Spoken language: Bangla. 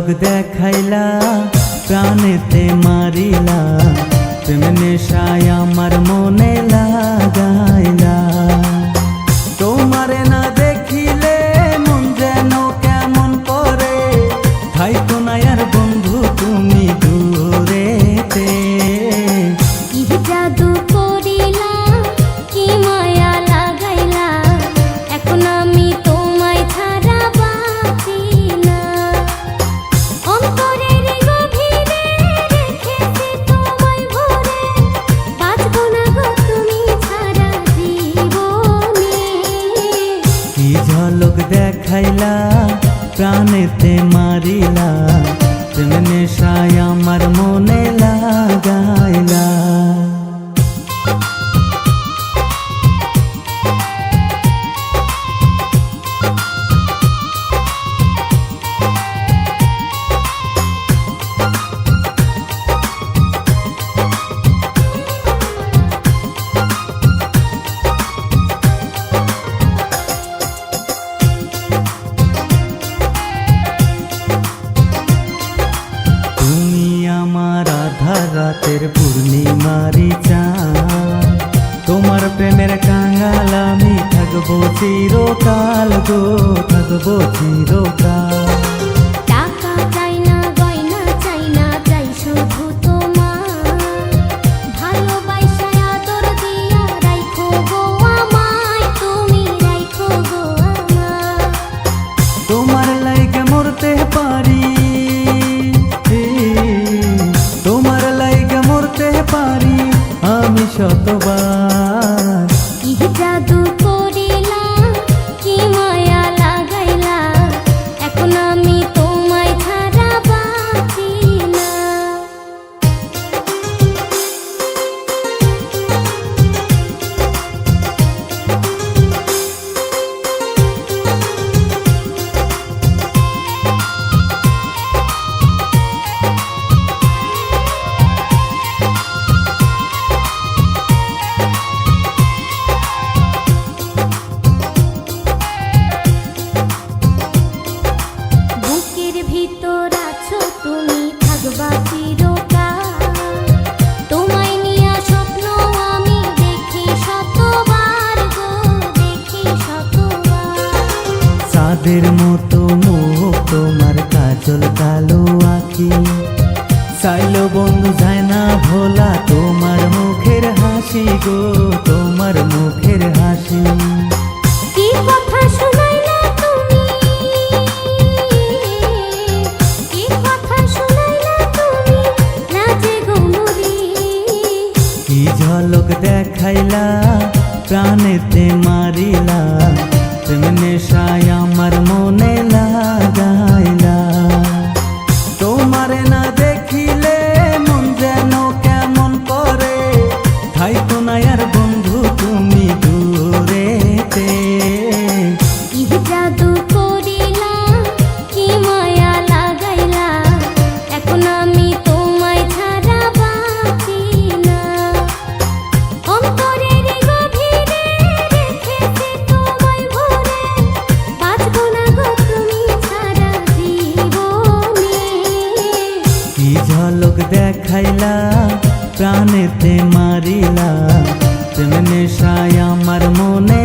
ঝলক দেখাইলা প্রাণেতে মারিলা, প্রেম নেশায় আমার মনে লাগাইলা। তোমারে না দেখিলে মন যেন কেমন করে, থাইকো না আর বন্ধু তুমি দূরেতে। কি জাদু করিলা, কি মায়া লাগাইলা, এখন আমি তোমায় ছাড়া বাঁচি না। অন্তরের গভীরে রেখেছি তোমায় ভরে, বাঁচবো না গো তুমি ছাড়া জীবনে। কি ঝলক দেখাইলা প্রাণেতে মারিলা, প্রেম নেশায় আমার মনে লাগাইলা। রাতের পূর্ণিমারি চাঁদ, তোমার প্রেমের কাঙাল আমি থাকবো চিরকাল গো, থাকবো চিরকাল। টাকা চাই না, গয়না চাই না, চাই শুধু তোমার ভালোবাসা, আদর দিয়া রাখো গো আমায়, তুমি রাখো গো আমায়। তোমার লাইগে মরতে পারি, তোমার লাইগে মরতে পারি আমি শতবার। কি জাদু করিলা, কি মায়া লাগাইলা, এখন আমি তোমায় ছাড়া বাঁচি না। ভিতর আছো তুমি, থাকবা চিরকাল, তোমায় নিয়া স্বপ্ন আমি দেখি শতবার গো, দেখি শতবার। চাঁদের মতো মুখ তোমার, কাজল কালো আঁখি, চাইলো বন্ধু যায় না ভোলা তোমার মুখের হাসি গো, তোমার মুখের হাসি। কি কথা শুনাইলা তুমি, কি কথা শুনাইলা তুমি, লাজে গো মরি। কি ঝলক দেখাইলা প্রাণেতে মারিলা, প্রেম নেশায় আমার মনে লাগাইলা। তোমারে না দেখিলে মন যেন কেমন করে, থাইকো না আর বন্ধু তুমি দূরেতে। কি জাদু করিলা, কি মায়া লাগাইলা, এখন আমি তোমায় ছাড়া বাঁচি না। অন্তরের গভীরে রেখেছি তোমায় ভরে, বাঁচবো না গো তুমি ছাড়া জীবনে। কি ঝলক দেখাইলা প্রাণেতে মারিলা, প্রেম নেশায় আমার মনে